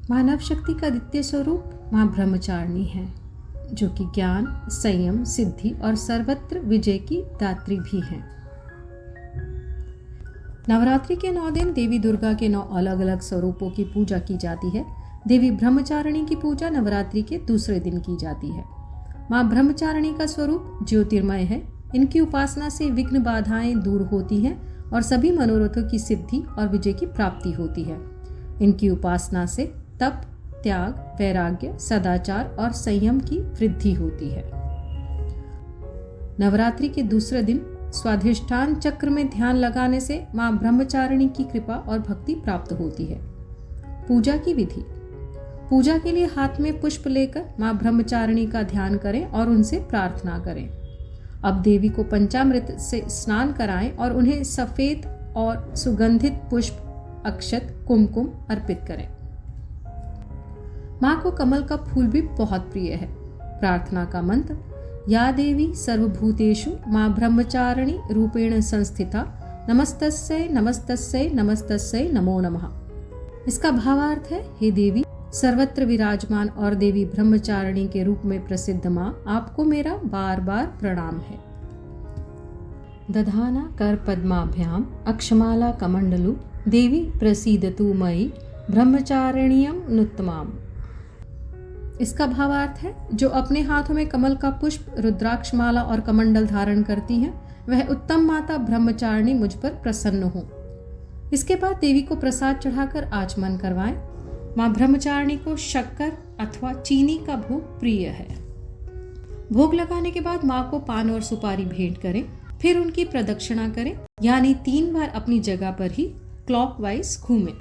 मानव शक्ति का द्वितीय स्वरूप माँ ब्रह्मचारिणी है, जो कि ज्ञान, संयम, सिद्धि और सर्वत्र विजय की दात्री भी हैं। नवरात्रि के 9 दिन देवी दुर्गा के 9 अलग अलग स्वरूपों की पूजा की जाती है। देवी ब्रह्मचारिणी की पूजा नवरात्रि के दूसरे दिन की जाती है। माँ ब्रह्मचारिणी का स्वरूप ज्योतिर्मय है। इनकी उपासना से विघ्न बाधाएं दूर होती हैं और सभी मनोरथों की सिद्धि और विजय की प्राप्ति होती है। इनकी उपासना से तप, त्याग, वैराग्य, सदाचार और संयम की वृद्धि होती है। नवरात्रि के दूसरे दिन स्वाधिष्ठान चक्र में ध्यान लगाने से मां ब्रह्मचारिणी की कृपा और भक्ति प्राप्त होती है। पूजा की विधि। पूजा के लिए हाथ में पुष्प लेकर मां ब्रह्मचारिणी का ध्यान करें और उनसे प्रार्थना करें। अब देवी को पंचामृत से स्नान कराएं और उन्हें सफेद और सुगंधित पुष्प, अक्षत, कुमकुम अर्पित करें। मां को कमल का फूल भी बहुत प्रिय है। प्रार्थना का मंत्र: या देवी सर्वभूतेषु मां ब्रह्मचारिणी रूपेण संस्थिता नमस्तस्यै नमस्तस्यै नमस्तस्यै नमो नमः। इसका भावार्थ है, हे देवी सर्वत्र विराजमान और देवी ब्रह्मचारिणी के रूप में प्रसिद्ध मां, आपको मेरा बार बार प्रणाम है। दधाना कर पद्माभ्याम अक्षमाला कमंडलु देवी प्रसीदतु मयि ब्रह्मचारिण्यम नुत्तमाम। इसका भावार्थ है, जो अपने हाथों में कमल का पुष्प, रुद्राक्ष माला और कमंडल धारण करती हैं, वह उत्तम माता ब्रह्मचारिणी मुझ पर प्रसन्न हो। इसके बाद देवी को प्रसाद चढ़ाकर आचमन करवाएं। मां ब्रह्मचारिणी को शक्कर अथवा चीनी का भोग प्रिय है। भोग लगाने के बाद मां को पान और सुपारी भेंट करें, फिर उनकी प्रदक्षिणा करें, यानी 3 बार अपनी जगह पर ही क्लॉकवाइज घूमें।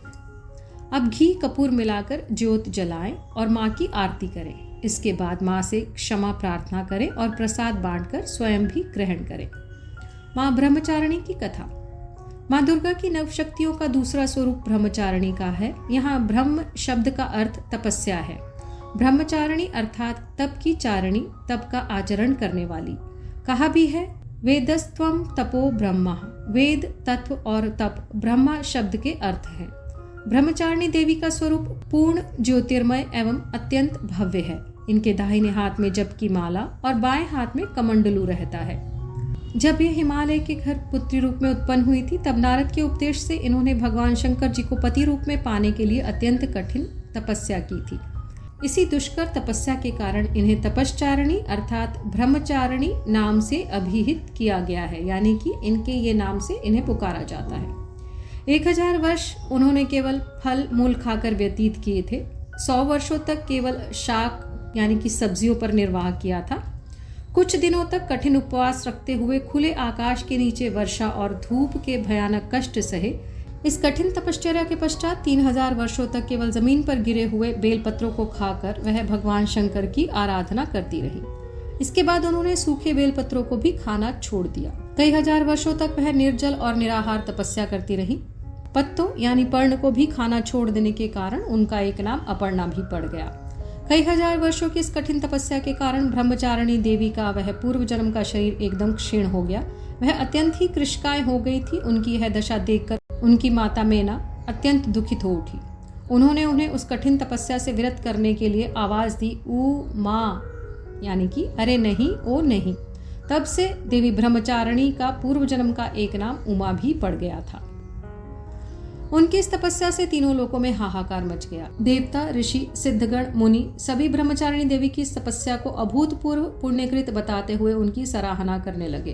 अब घी कपूर मिलाकर ज्योत जलाएं और मां की आरती करें। इसके बाद मां से क्षमा प्रार्थना करें और प्रसाद बांटकर स्वयं भी ग्रहण करें। मां ब्रह्मचारिणी की कथा। मां दुर्गा की नव शक्तियों का दूसरा स्वरूप ब्रह्मचारिणी का है। यहाँ ब्रह्म शब्द का अर्थ तपस्या है। ब्रह्मचारिणी अर्थात तप की चारिणी, तप का आचरण करने वाली। कहा भी है, वेदस्त्वम तपो ब्रह्मा। वेद, तत्व और तप ब्रह्मा शब्द के अर्थ हैं। ब्रह्मचारिणी देवी का स्वरूप पूर्ण ज्योतिर्मय एवं अत्यंत भव्य है। इनके दाहिने हाथ में जप की माला और बाएं हाथ में कमंडलू रहता है। जब ये हिमालय के घर पुत्री रूप में उत्पन्न हुई थी, तब नारद के उपदेश से इन्होंने भगवान शंकर जी को पति रूप में पाने के लिए अत्यंत कठिन तपस्या की थी। इसी दुष्कर तपस्या के कारण इन्हें तपश्चारिणी अर्थात ब्रह्मचारिणी नाम से अभिहित किया गया है, यानी कि इनके ये नाम से इन्हें पुकारा जाता है। 1000 वर्ष उन्होंने केवल फल मूल खाकर व्यतीत किए थे। 100 वर्षों तक केवल शाक यानी कि सब्जियों पर निर्वाह किया था। कुछ दिनों तक कठिन उपवास रखते हुए खुले आकाश के नीचे वर्षा और धूप के भयानक कष्ट सहे। इस कठिन तपश्चर्या के पश्चात 3000 वर्षों तक केवल जमीन पर गिरे हुए बेलपत्रों को खाकर वह भगवान शंकर की आराधना करती रही। इसके बाद उन्होंने सूखे बेलपत्रों को भी खाना छोड़ दिया। कई हजार वर्षों तक वह निर्जल और निराहार तपस्या करती रही। पत्तों यानी पर्ण को भी खाना छोड़ देने के कारण उनका एक नाम अपर्णा भी पड़ गया। कई हजार वर्षों की इस कठिन तपस्या के कारण ब्रह्मचारिणी देवी का वह पूर्व जन्म का शरीर एकदम क्षीण हो गया। वह अत्यंत ही कृशकाय हो गई थी। उनकी यह दशा देखकर उनकी माता मेना अत्यंत दुखित हो उठी। उन्होंने उन्हें उस कठिन तपस्या से विरत करने के लिए आवाज दी, ऊ माँ, यानी कि अरे नहीं, ओ नहीं। तब से देवी ब्रह्मचारिणी का पूर्व जन्म का एक नाम उमा भी पड़ गया था। उनकी इस तपस्या से तीनों लोकों में हाहाकार मच गया। देवता, ऋषि, सिद्धगण, मुनि सभी ब्रह्मचारिणी देवी की इस तपस्या को अभूतपूर्व पुण्यकृत बताते हुए उनकी सराहना करने लगे।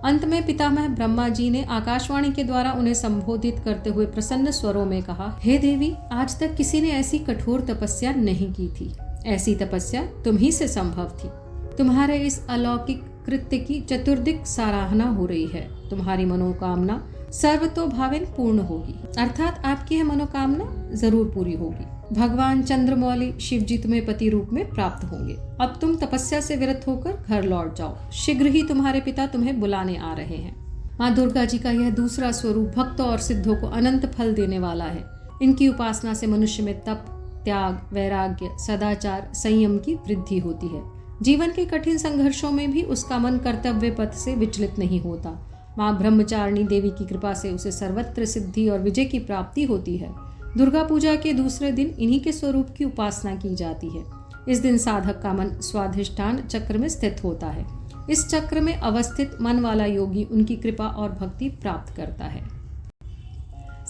अंत में पितामह ब्रह्मा जी ने आकाशवाणी के द्वारा उन्हें संबोधित करते हुए प्रसन्न स्वरों में कहा, हे देवी, आज तक किसी ने ऐसी कठोर तपस्या नहीं की थी। ऐसी तपस्या तुम ही से संभव थी। तुम्हारे इस अलौकिक कृत्य की चतुर्दिक सराहना हो रही है। तुम्हारी मनोकामना सर्वतोभावेन पूर्ण होगी, अर्थात आपकी यह मनोकामना जरूर पूरी होगी। भगवान चंद्रमौली शिव जी तुम्हें पति रूप में प्राप्त होंगे। अब तुम तपस्या से विरत होकर घर लौट जाओ। शीघ्र ही तुम्हारे पिता तुम्हें बुलाने आ रहे हैं। माँ दुर्गा जी का यह दूसरा स्वरूप भक्तों और सिद्धों को अनंत फल देने वाला है। इनकी उपासना से मनुष्य में तप, त्याग, वैराग्य, सदाचार, संयम की वृद्धि होती है। जीवन के कठिन संघर्षों में भी उसका मन कर्तव्य पथ से विचलित नहीं होता। माँ ब्रह्मचारिणी देवी की कृपा से उसे सर्वत्र सिद्धि और विजय की प्राप्ति होती है। दुर्गा पूजा के दूसरे दिन इन्हीं के स्वरूप की उपासना की जाती है। इस दिन साधक का मन स्वाधिष्ठान चक्र में स्थित होता है। इस चक्र में अवस्थित मन वाला योगी उनकी कृपा और भक्ति प्राप्त करता है।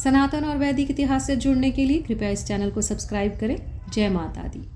सनातन और वैदिक इतिहास से जुड़ने के लिए कृपया इस चैनल को सब्सक्राइब करें। जय माता दी।